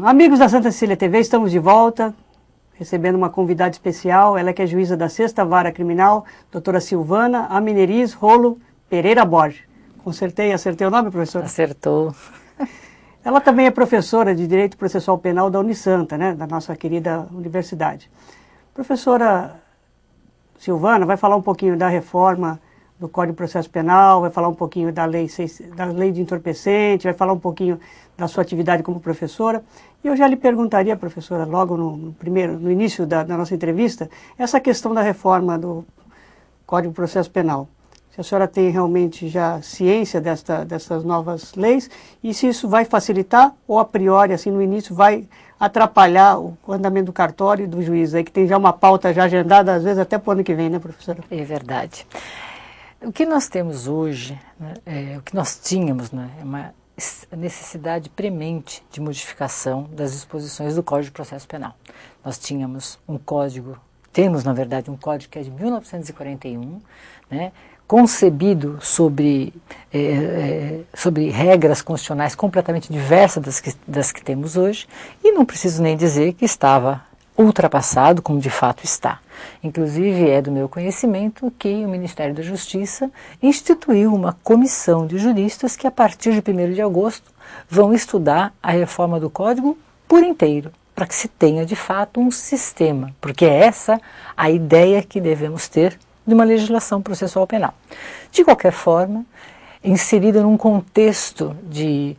Amigos da Santa Cecília TV, estamos de volta, recebendo uma convidada especial, ela que é juíza da 6ª Vara Criminal, doutora Silvana Amineriz Rolo Pereira Borges. Acertei o nome, professora? Acertou. Ela também é professora de Direito Processual Penal da Unisanta, né, da nossa querida universidade. Professora Silvana vai falar um pouquinho da reforma do Código de Processo Penal, vai falar um pouquinho da lei de entorpecente, vai falar um pouquinho da sua atividade como professora. E eu já lhe perguntaria, professora, logo no início da nossa entrevista, essa questão da reforma do Código de Processo Penal. Se a senhora tem realmente já ciência dessas novas leis e se isso vai facilitar ou a priori, assim, no início, vai atrapalhar o andamento do cartório e do juiz, aí que tem já uma pauta já agendada, às vezes até para o ano que vem, né, professora? É verdade. O que nós temos hoje, né, o que nós tínhamos, né, é uma necessidade premente de modificação das disposições do Código de Processo Penal. Nós tínhamos temos, na verdade, um código que é de 1941, né, concebido sobre regras constitucionais completamente diversas das que temos hoje, e não preciso nem dizer que estava ultrapassado, como de fato está. Inclusive, é do meu conhecimento que o Ministério da Justiça instituiu uma comissão de juristas que, a partir de 1º de agosto, vão estudar a reforma do Código por inteiro, para que se tenha, de fato, um sistema, porque é essa a ideia que devemos ter de uma legislação processual penal. De qualquer forma, inserida num contexto de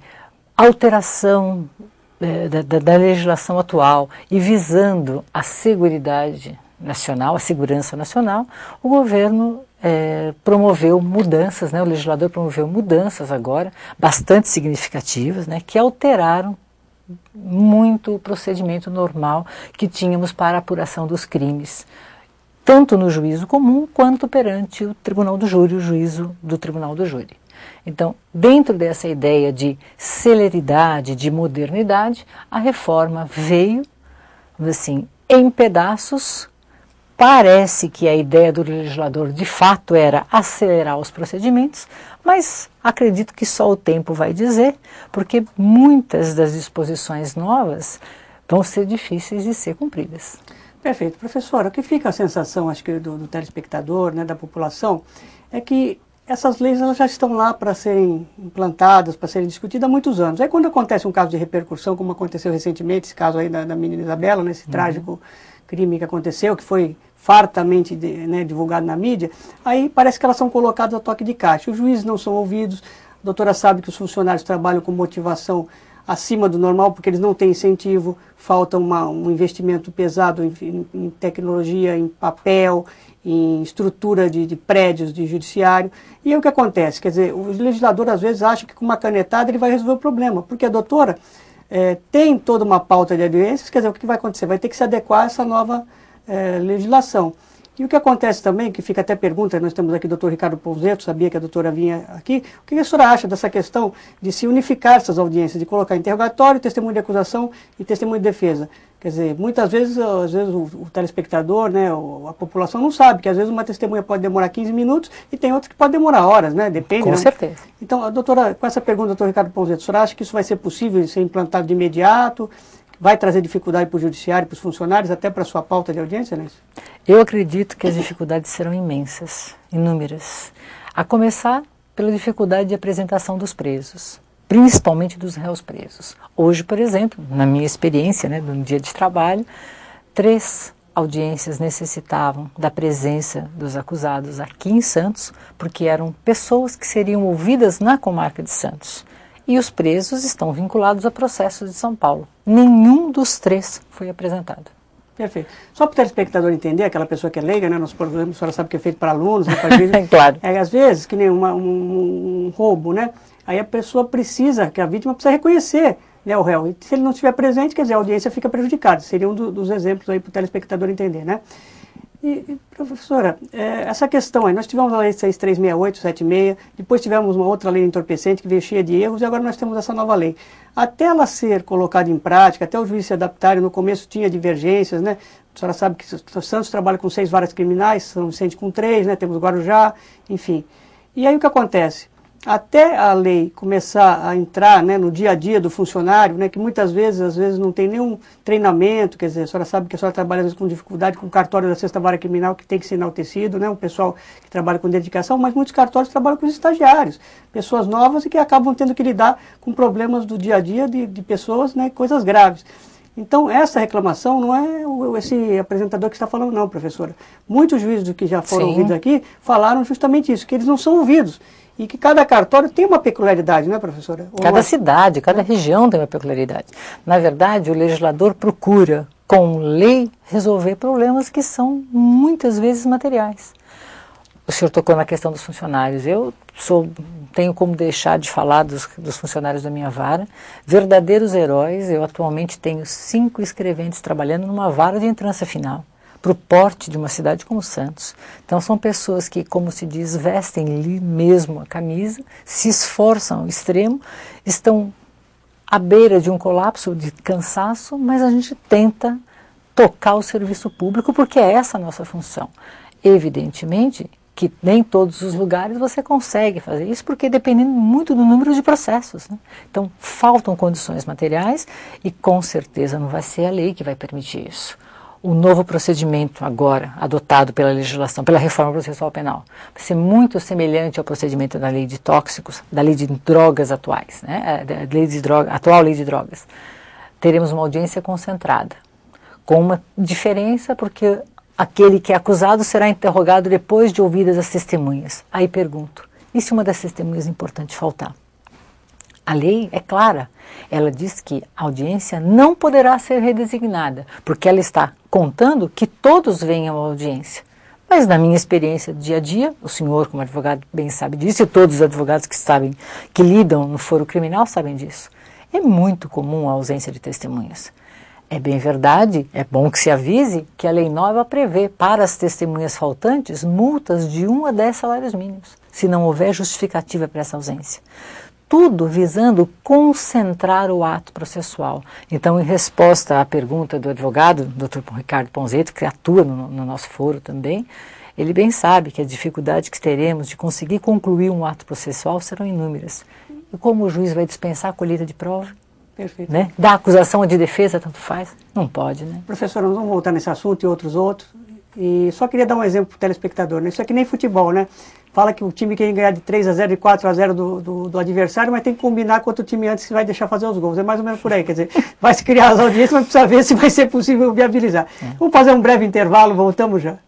alteração da legislação atual e visando a seguridade nacional, a segurança nacional, o governo promoveu mudanças, né, o legislador promoveu mudanças agora, bastante significativas, né, que alteraram muito o procedimento normal que tínhamos para a apuração dos crimes, tanto no juízo comum quanto perante o Tribunal do Júri, o juízo do Tribunal do Júri. Então, dentro dessa ideia de celeridade, de modernidade, a reforma veio, assim, em pedaços. Parece que a ideia do legislador, de fato, era acelerar os procedimentos, mas acredito que só o tempo vai dizer, porque muitas das disposições novas vão ser difíceis de ser cumpridas. Perfeito. Professora, o que fica a sensação, acho que do telespectador, né, da população, é que essas leis elas já estão lá para serem implantadas, para serem discutidas há muitos anos. Aí quando acontece um caso de repercussão, como aconteceu recentemente, esse caso aí da menina Isabela, né, esse trágico crime que aconteceu, que foi fartamente divulgado na mídia, aí parece que elas são colocadas a toque de caixa. Os juízes não são ouvidos, a doutora sabe que os funcionários trabalham com motivação acima do normal, porque eles não têm incentivo, falta um investimento pesado em tecnologia, em papel, em estrutura de prédios de judiciário. E aí o que acontece? Quer dizer, o legislador às vezes acha que com uma canetada ele vai resolver o problema, porque a doutora tem toda uma pauta de audiências, quer dizer, o que vai acontecer? Vai ter que se adequar a essa nova legislação. E o que acontece também, que fica até pergunta, nós temos aqui o doutor Ricardo Ponzeto, sabia que a doutora vinha aqui, o que a senhora acha dessa questão de se unificar essas audiências, de colocar interrogatório, testemunho de acusação e testemunho de defesa? Quer dizer, muitas vezes o telespectador, né, a população não sabe, que às vezes uma testemunha pode demorar 15 minutos e tem outras que pode demorar horas, né, depende. Com certeza. Então, a doutora, com essa pergunta, doutor Ricardo Ponzeto, a senhora acha que isso vai ser possível ser implantado de imediato? Vai trazer dificuldade para o judiciário, para os funcionários, até para a sua pauta de audiência, né? Eu acredito que as dificuldades serão imensas, inúmeras. A começar pela dificuldade de apresentação dos presos, principalmente dos réus presos. Hoje, por exemplo, na minha experiência, né, no dia de trabalho, 3 audiências necessitavam da presença dos acusados aqui em Santos, porque eram pessoas que seriam ouvidas na comarca de Santos. E os presos estão vinculados a processos de São Paulo. Nenhum dos 3 foi apresentado. Perfeito. Só para o telespectador entender, aquela pessoa que é leiga, né, nosso programa, a senhora sabe que é feito para alunos, né, para juízes, claro. Às vezes, que nem um roubo, né, aí a pessoa precisa, que a vítima precisa reconhecer, né, o réu. E se ele não estiver presente, quer dizer, a audiência fica prejudicada. Seria um dos exemplos aí para o telespectador entender, né. E professora, essa questão aí, nós tivemos a lei 6368, 76, depois tivemos uma outra lei entorpecente que veio cheia de erros, e agora nós temos essa nova lei. Até ela ser colocada em prática, até o juiz se adaptar, no começo tinha divergências, né? A senhora sabe que o Santos trabalha com 6 varas criminais, São Vicente com 3, né? Temos Guarujá, enfim. E aí o que acontece? até a lei começar a entrar, né, no dia a dia do funcionário, né, que muitas vezes, às vezes não tem nenhum treinamento, quer dizer, a senhora sabe que a senhora trabalha às vezes com dificuldade com o cartório da Sexta Vara Criminal, que tem que ser enaltecido, né, um pessoal que trabalha com dedicação, mas muitos cartórios trabalham com os estagiários, pessoas novas e que acabam tendo que lidar com problemas do dia a dia de pessoas, né, coisas graves. Então, essa reclamação não é esse apresentador que está falando, não, professora. Muitos juízes que já foram ouvidos aqui falaram justamente isso, que eles não são ouvidos. E que cada cartório tem uma peculiaridade, né, professora? Cada cidade, cada região tem uma peculiaridade. Na verdade, o legislador procura, com lei, resolver problemas que são muitas vezes materiais. O senhor tocou na questão dos funcionários. Eu tenho como deixar de falar dos funcionários da minha vara, verdadeiros heróis. Eu atualmente tenho 5 escreventes trabalhando numa vara de entrância final, para o porte de uma cidade como Santos. Então são pessoas que, como se diz, vestem ali mesmo a camisa, se esforçam ao extremo, estão à beira de um colapso, de cansaço, mas a gente tenta tocar o serviço público porque é essa a nossa função. Evidentemente que nem todos os lugares você consegue fazer isso, porque dependendo muito do número de processos, né? Então faltam condições materiais e com certeza não vai ser a lei que vai permitir isso. O novo procedimento agora adotado pela legislação, pela reforma processual penal, vai ser muito semelhante ao procedimento da lei de tóxicos, da lei de drogas atuais, né? Atual lei de drogas. Teremos uma audiência concentrada, com uma diferença porque aquele que é acusado será interrogado depois de ouvidas as testemunhas. Aí pergunto, e se uma das testemunhas importante faltar? A lei é clara, ela diz que a audiência não poderá ser redesignada, porque ela está contando que todos venham à audiência. Mas na minha experiência do dia a dia, o senhor como advogado bem sabe disso, e todos os advogados que lidam no foro criminal sabem disso. É muito comum a ausência de testemunhas. É bem verdade, é bom que se avise que a lei nova prevê para as testemunhas faltantes multas de 1 a 10 salários mínimos, se não houver justificativa para essa ausência. Tudo visando concentrar o ato processual. Então, em resposta à pergunta do advogado, Dr. Ricardo Ponzeto, que atua no nosso foro também, ele bem sabe que a dificuldade que teremos de conseguir concluir um ato processual serão inúmeras. E como o juiz vai dispensar a colheita de prova? Perfeito. Né? Da acusação ou de defesa, tanto faz? Não pode, né? Professora, nós vamos voltar nesse assunto e outros. E só queria dar um exemplo para o telespectador, né? Isso é que nem futebol, né? Fala que o time quer ganhar de 3-0, de 4-0 do adversário, mas tem que combinar com outro time antes que vai deixar fazer os gols. É mais ou menos por aí, quer dizer, vai se criar as audiências, mas precisa ver se vai ser possível viabilizar. Vamos fazer um breve intervalo, voltamos já.